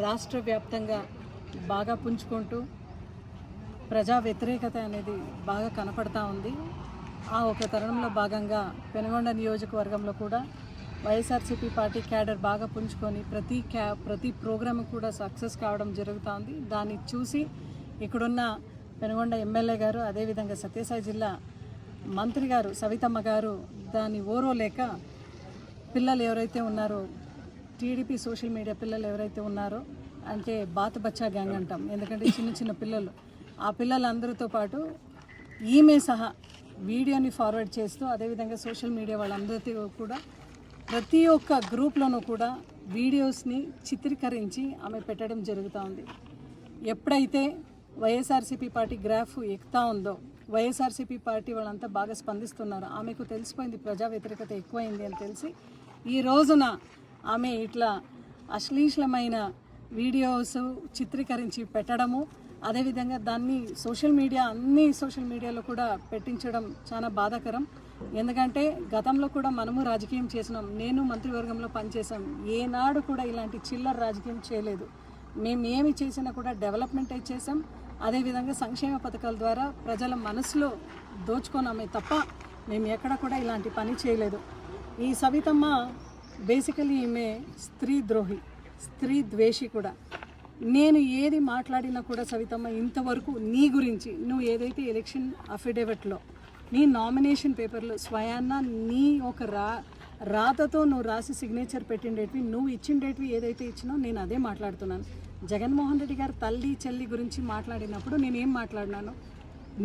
రాష్ట్ర వ్యాప్తంగా బాగా పుంజుకుంటూ ప్రజా వ్యతిరేకత అనేది బాగా కనపడతా ఉంది. ఆ ఒక తరుణంలో భాగంగా పెనుగొండ నియోజకవర్గంలో కూడా వైఎస్ఆర్సీపీ పార్టీ క్యాడర్ బాగా పుంజుకొని ప్రతి ప్రోగ్రామ్ కూడా సక్సెస్ కావడం జరుగుతూ ఉంది. దాన్ని చూసి ఇక్కడున్న పెనుగొండ ఎమ్మెల్యే గారు, అదేవిధంగా సత్యసాయి జిల్లా మంత్రి గారు సవితమ్మ గారు దాన్ని ఓరోలేక పిల్లలు ఎవరైతే ఉన్నారో, టీడీపీ సోషల్ మీడియా పిల్లలు ఎవరైతే ఉన్నారో, అంటే బాత్ బచ్చా గ్యాంగ్ అంటాం, ఎందుకంటే చిన్న చిన్న పిల్లలు, ఆ పిల్లలందరితో పాటు ఈమె సహా వీడియోని ఫార్వర్డ్ చేస్తూ, అదేవిధంగా సోషల్ మీడియా వాళ్ళందరితో కూడా ప్రతి ఒక్క గ్రూప్లోనూ కూడా వీడియోస్ని చిత్రీకరించి ఆమె పెట్టడం జరుగుతూ ఉంది. ఎప్పుడైతే వైఎస్ఆర్సీపీ పార్టీ గ్రాఫ్ ఎక్కుతా ఉందో, వైఎస్ఆర్సీపీ పార్టీ వాళ్ళంతా బాగా స్పందిస్తున్నారు. ఆమెకు తెలిసిపోయింది ప్రజా వ్యతిరేకత ఎక్కువైంది అని తెలిసి ఈ రోజున ఆమె ఇట్లా అశ్లీలమైన వీడియోస్ చిత్రీకరించి పెట్టడము, అదేవిధంగా దాన్ని అన్ని సోషల్ మీడియాలో కూడా పెట్టించడం చాలా బాధాకరం. ఎందుకంటే గతంలో కూడా మనము రాజకీయం చేసినాం, నేను మంత్రివర్గంలో పనిచేసాం. ఏనాడు కూడా ఇలాంటి చిల్లర రాజకీయం చేయలేదు. మేము ఏమి చేసినా కూడా డెవలప్మెంట్ చేసాం, అదేవిధంగా సంక్షేమ పథకాల ద్వారా ప్రజల మనసులో దోచుకున్నామే తప్ప మేము ఎక్కడ కూడా ఇలాంటి పని చేయలేదు. ఈ సవితమ్మ బేసికలీ ఈమె స్త్రీ ద్రోహి, స్త్రీ ద్వేషి కూడా. నేను ఏది మాట్లాడినా కూడా సవితమ్మ ఇంతవరకు నీ గురించి, నువ్వు ఏదైతే ఎలక్షన్ అఫిడవిట్లో నీ నామినేషన్ పేపర్లో స్వయాన్న నీ ఒక రాతతో నువ్వు రాసి సిగ్నేచర్ పెట్టిండేటివి, నువ్వు ఇచ్చిండేటివి ఏదైతే ఇచ్చినావు నేను అదే మాట్లాడుతున్నాను. జగన్మోహన్ రెడ్డి గారు తల్లి చెల్లి గురించి మాట్లాడినప్పుడు నేనేం మాట్లాడినాను?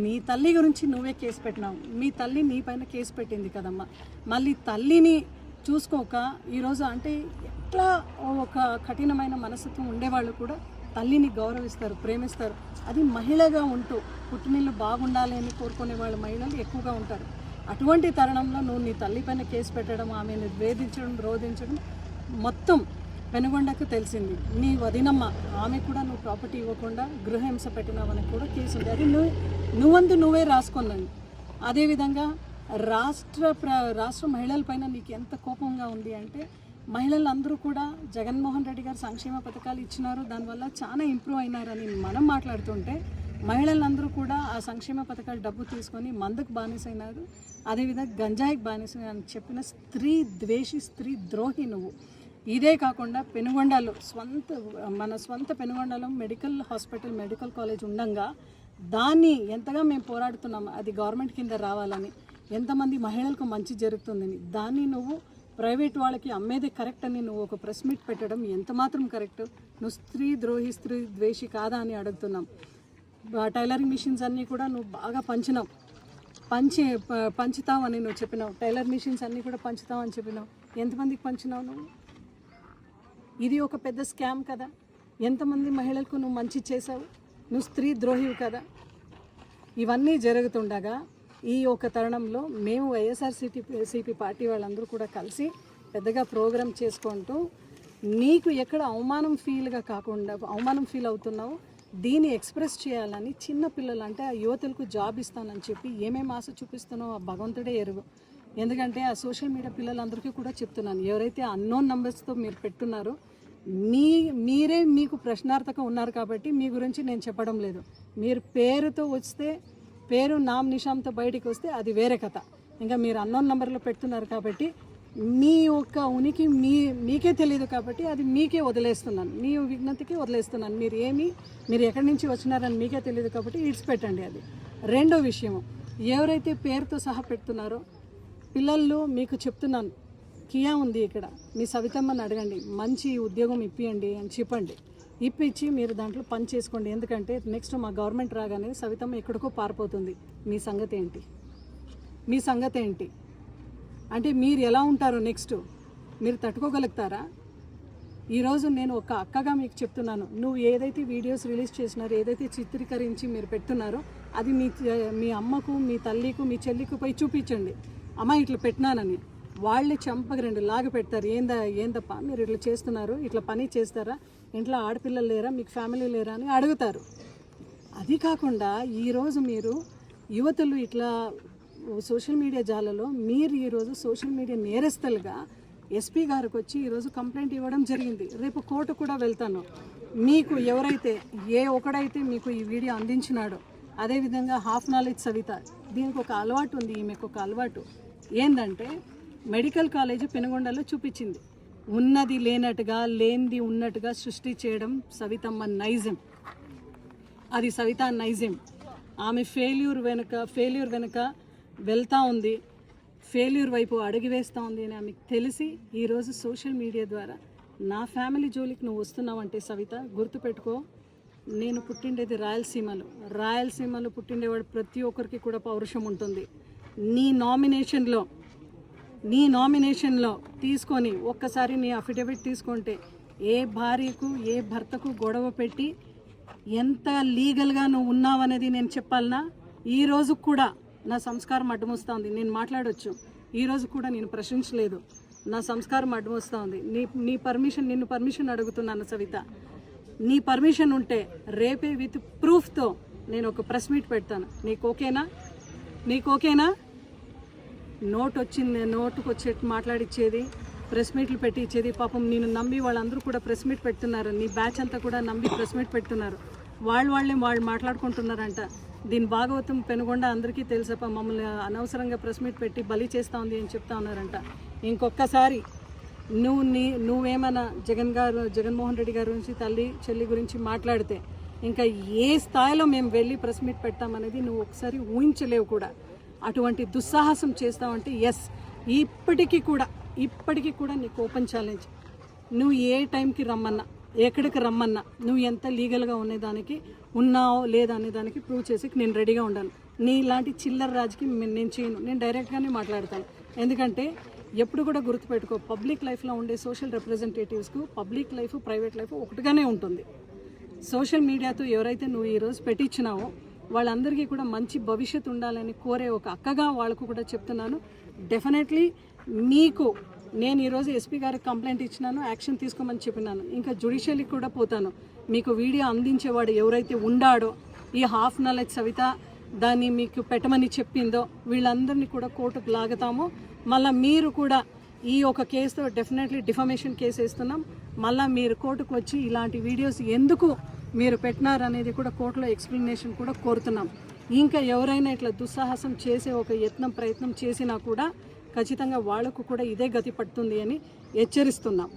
నీ తల్లి గురించి నువ్వే కేసు పెట్టినావు, మీ తల్లి నీ పైన కేసు పెట్టింది కదమ్మా. మళ్ళీ తల్లిని చూసుకోక ఈరోజు అంటే ఎట్లా ఒక కఠినమైన మనస్తత్వం ఉండేవాళ్ళు కూడా తల్లిని గౌరవిస్తారు, ప్రేమిస్తారు. అది మహిళగా ఉంటూ పుట్టినిల్లు బాగుండాలి అని కోరుకునే వాళ్ళు మహిళలు ఎక్కువగా ఉంటారు. అటువంటి తరుణంలో నువ్వు నీ తల్లి పైన కేసు పెట్టడం, ఆమెను వేధించడం, రోధించడం మొత్తం పెనుగొండకు తెలిసింది. నీ వదినమ్మ ఆమె కూడా నువ్వు ప్రాపర్టీ ఇవ్వకుండా గృహహింస పెట్టినావని కూడా కేసు ఉంది. అది నువ్వే రాసుకున్నాను. అదేవిధంగా రాష్ట్ర మహిళలపైన నీకు ఎంత కోపంగా ఉంది అంటే, మహిళలందరూ కూడా జగన్మోహన్ రెడ్డి గారు సంక్షేమ పథకాలు ఇచ్చినారు, దానివల్ల చాలా ఇంప్రూవ్ అయినారని మనం మాట్లాడుతుంటే, మహిళలందరూ కూడా ఆ సంక్షేమ పథకాలు డబ్బు తీసుకొని మందుకు బానిసైనారు, అదేవిధంగా గంజాయికి బానిస అని చెప్పిన స్త్రీ ద్వేషి, స్త్రీ ద్రోహి నువ్వు. ఇదే కాకుండా పెనుగొండలో మన స్వంత పెనుగొండలో మెడికల్ కాలేజ్ ఉండంగా దాన్ని ఎంతగా మేము పోరాడుతున్నాం, అది గవర్నమెంట్ కింద రావాలని, ఎంతమంది మహిళలకు మంచి జరుగుతుందని, దాన్ని నువ్వు ప్రైవేట్ వాళ్ళకి అమ్మేదే కరెక్ట్ అని నువ్వు ఒక ప్రెస్ మీట్ పెట్టడం ఎంత మాత్రం కరెక్ట్? నువ్వు స్త్రీ ద్రోహి, స్త్రీ ద్వేషి కాదా అని అడుగుతున్నాం. టైలరింగ్ మిషన్స్ అన్నీ కూడా నువ్వు బాగా పంచుతావని నువ్వు చెప్పినావు. టైలర్ మిషన్స్ అన్నీ కూడా పంచుతావని చెప్పినావు. ఎంతమందికి పంచినావు నువ్వు? ఇది ఒక పెద్ద స్కామ్ కదా. ఎంతమంది మహిళలకు నువ్వు మంచి చేసావు? నువ్వు స్త్రీ ద్రోహివి కదా. ఇవన్నీ జరుగుతుండగా ఈ ఒక తరుణంలో మేము వైఎస్ఆర్సీపీ పార్టీ వాళ్ళందరూ కూడా కలిసి పెద్దగా ప్రోగ్రామ్ చేసుకుంటూ, నీకు ఎక్కడ అవమానం ఫీల్ అవుతున్నావు దీన్ని ఎక్స్ప్రెస్ చేయాలని, చిన్న పిల్లలు అంటే ఆ యువతులకు జాబ్ ఇస్తానని చెప్పి ఏమేమి ఆశ చూపిస్తున్నావు ఆ భగవంతుడే ఎరుగు. ఎందుకంటే ఆ సోషల్ మీడియా పిల్లలందరికీ కూడా చెప్తున్నాను, ఎవరైతే అన్నోన్ నంబర్స్తో మీరు పెట్టున్నారో మీరే మీకు ప్రశ్నార్థకం ఉన్నారు కాబట్టి మీ గురించి నేను చెప్పడం లేదు. మీరు పేరుతో వస్తే, పేరు నామ్ నిషాంతో బయటికి వస్తే అది వేరే కథ. ఇంకా మీరు అన్నోన్ నెంబర్లో పెడుతున్నారు కాబట్టి మీ యొక్క ఉనికి మీకే తెలియదు కాబట్టి అది మీకే వదిలేస్తున్నాను, మీ విజ్ఞతకి వదిలేస్తున్నాను. మీరు ఎక్కడి నుంచి వచ్చినారని మీకే తెలియదు కాబట్టి ఇడిచిపెట్టండి. అది రెండో విషయము, ఎవరైతే పేరుతో సహా పెడుతున్నారో పిల్లలు మీకు చెప్తున్నాను, కియా ఉంది ఇక్కడ, మీ సవితమ్మని అడగండి, మంచి ఉద్యోగం ఇప్పియండి అని చెప్పండి. ఇప్పించి మీరు దాంట్లో పని చేసుకోండి. ఎందుకంటే నెక్స్ట్ మా గవర్నమెంట్ రాగానే సవితమ్మ ఎక్కడికో పారిపోతుంది. మీ సంగతి ఏంటి అంటే మీరు ఎలా ఉంటారు నెక్స్ట్? మీరు తట్టుకోగలుగుతారా? ఈరోజు నేను ఒక అక్కగా మీకు చెప్తున్నాను, నువ్వు ఏదైతే వీడియోస్ రిలీజ్ చేసినారో, ఏదైతే చిత్రీకరించి మీరు పెడుతున్నారో అది మీ అమ్మకు, మీ తల్లికు, మీ చెల్లికి పోయి చూపించండి, అమ్మ ఇట్లా పెట్టినానని. వాళ్ళే చంపక రెండు లాగా పెడతారు. ఏందప్ప మీరు ఇట్లా చేస్తున్నారు, ఇట్లా పని చేస్తారా, ఇంట్లో ఆడపిల్లలు లేరా, మీకు ఫ్యామిలీ లేరా అని అడుగుతారు. అది కాకుండా ఈరోజు మీరు యువతులు ఇట్లా సోషల్ మీడియా జాలలో మీరు ఈరోజు సోషల్ మీడియా నేరస్తులుగా ఎస్పీ గారికి వచ్చి ఈరోజు కంప్లైంట్ ఇవ్వడం జరిగింది. రేపు కోర్టు కూడా వెళ్తాను. మీకు ఎవరైతే ఒకడైతే మీకు ఈ వీడియో అందించినాడో, అదేవిధంగా హాఫ్ నాలెడ్జ్ సవిత, దీనికి ఒక అలవాటు ఉంది, ఈమెకు ఒక అలవాటు ఏంటంటే మెడికల్ కాలేజ్ పెనుగొండలో చూపించింది. ఉన్నది లేనట్టుగా, లేనిది ఉన్నట్టుగా సృష్టి చేయడం సవితమ్మ నైజం. అది సవిత నైజం. ఆమె ఫెయిల్యూర్ వెనుక వెళ్తూ ఉంది, ఫెయిల్యూర్ వైపు అడుగు వేస్తూ ఉంది అని ఆమెకు తెలిసి ఈరోజు సోషల్ మీడియా ద్వారా నా ఫ్యామిలీ జోలికి నువ్వు వస్తున్నావంటే సవిత గుర్తుపెట్టుకో, నేను పుట్టిండేది రాయలసీమలో పుట్టిండేవాడు ప్రతి ఒక్కరికి కూడా పౌరుషం ఉంటుంది. నీ నామినేషన్లో తీసుకొని ఒక్కసారి నీ అఫిడవిట్ తీసుకుంటే ఏ భార్యకు ఏ భర్తకు గొడవ పెట్టి ఎంత లీగల్గా నువ్వు ఉన్నావనేది నేను చెప్పాలనా? ఈరోజు కూడా నా సంస్కారం అడ్డమొస్తూ ఉంది. నేను మాట్లాడవచ్చు, ఈరోజు కూడా నేను ప్రశ్నించలేదు. నా సంస్కారం అడ్డమొస్తూ ఉంది. నిన్ను పర్మిషన్ అడుగుతున్నాను సవిత. నీ పర్మిషన్ ఉంటే రేపే విత్ ప్రూఫ్తో నేను ఒక ప్రెస్ మీట్ పెడతాను. నీకు ఓకేనా? నోటుకు వచ్చేట్టు మాట్లాడిచ్చేది, ప్రెస్ మీట్లు పెట్టి ఇచ్చేది. పాపం నేను నమ్మి వాళ్ళందరూ కూడా ప్రెస్ మీట్ పెడుతున్నారు. నీ బ్యాచ్ అంతా కూడా నమ్మి ప్రెస్ మీట్ పెడుతున్నారు. వాళ్ళు మాట్లాడుకుంటున్నారంట. దీని భాగవతం పెనుగొండ అందరికీ తెలుసప్ప, మమ్మల్ని అనవసరంగా ప్రెస్ మీట్ పెట్టి బలి చేస్తూ ఉంది అని చెప్తా ఉన్నారంట. ఇంకొకసారి నువ్వేమైనా జగన్మోహన్ రెడ్డి గారి గురించి, తల్లి చెల్లి గురించి మాట్లాడితే ఇంకా ఏ స్థాయిలో మేము వెళ్ళి ప్రెస్ మీట్ పెట్టామనేది నువ్వు ఒకసారి ఊహించలేవు కూడా. అటువంటి దుస్సాహసం చేస్తావంటే ఎస్, ఇప్పటికీ కూడా నీకు ఓపెన్ ఛాలెంజ్. నువ్వు ఏ టైంకి రమ్మన్నా, ఎక్కడికి రమ్మన్నా, నువ్వు ఎంత లీగల్గా ఉన్నావో లేదా అనే దానికి ప్రూవ్ చేసి నేను రెడీగా ఉండాను. నీ ఇలాంటి చిల్లర రాజుకి నేను చేయను. నేను డైరెక్ట్గానే మాట్లాడతాను. ఎందుకంటే ఎప్పుడు కూడా గుర్తుపెట్టుకో, పబ్లిక్ లైఫ్లో ఉండే సోషల్ రిప్రజెంటేటివ్స్కు పబ్లిక్ లైఫ్, ప్రైవేట్ లైఫ్ ఒకటిగానే ఉంటుంది. సోషల్ మీడియాతో ఎవరైతే నువ్వు ఈరోజు పెట్టించినావో వాళ్ళందరికీ కూడా మంచి భవిష్యత్తు ఉండాలని కోరే ఒక అక్కగా వాళ్ళకు కూడా చెప్తున్నాను. డెఫినెట్లీ నేను ఈరోజు ఎస్పీ గారికి కంప్లైంట్ ఇచ్చినాను, యాక్షన్ తీసుకోమని చెప్పినాను. ఇంకా జ్యుడిషియల్కి కూడా పోతాను. మీకు వీడియో అందించేవాడు ఎవరైతే ఉండాడో, ఈ హాఫ్ నాలెడ్జ్ సవిత దాన్ని మీకు పెట్టమని చెప్పిందో వీళ్ళందరినీ కూడా కోర్టుకు లాగుతాము. మళ్ళీ మీరు కూడా ఈ ఒక కేసుతో డెఫినెట్లీ డిఫమేషన్ కేసు వేస్తున్నాం. మళ్ళీ మీరు కోర్టుకు వచ్చి ఇలాంటి వీడియోస్ ఎందుకు మీరు పెట్టినారు అనేది కూడా కోర్టులో ఎక్స్ప్లెనేషన్ కూడా కోరుతున్నాం. ఇంకా ఎవరైనా ఇట్లా దుస్సాహసం చేసే ఒక ప్రయత్నం చేసినా కూడా ఖచ్చితంగా వాళ్లకు కూడా ఇదే గతి పడుతుంది అని హెచ్చరిస్తున్నాం.